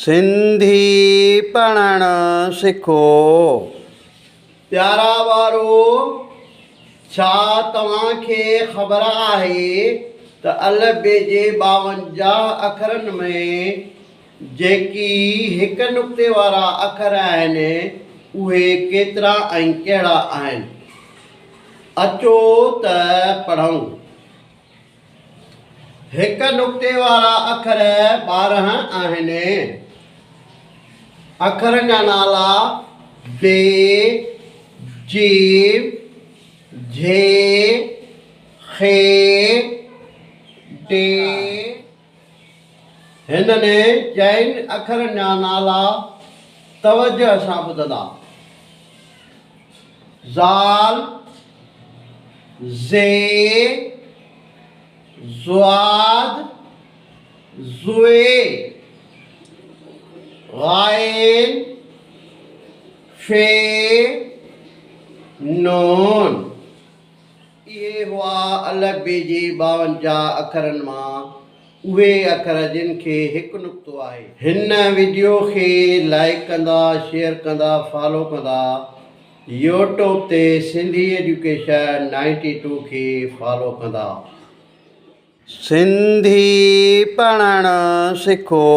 सिंधी पढ़णु सिखो। प्यारा वारो, छा तव्हांखे ख़बर आहे त अलफ़बे जे 52 अखरनि में जेकी हिक नुक़्ते वारा अखर आहिनि उहे केतिरा ऐं कहिड़ा आहिनि? अचो त पढ़ूं। हिक नुक़्ते वारा अखर 12 आहिनि। अखरनि जा नाला बे, जीव, झे, खे, टे। हिननि चइनि अखरनि जा नाला तवजह सां ॿुधंदा। ज़ाल, ज़े, ज़ुआद, ज़ुए, ग़ाइन, फे, नून। इहे हुआ अलफ़बे जे 52 अखरनि मां उहे अखर जिन खे हिकु नुक़्तो आहे। हिन वीडियो खे लाइक कंदा, शेयर कंदा, फॉलो कंदा। यूट्यूब ते सिंधी एजुकेशन 92 खे फॉलो कंदा। सिंधी पढ़णु सिखो।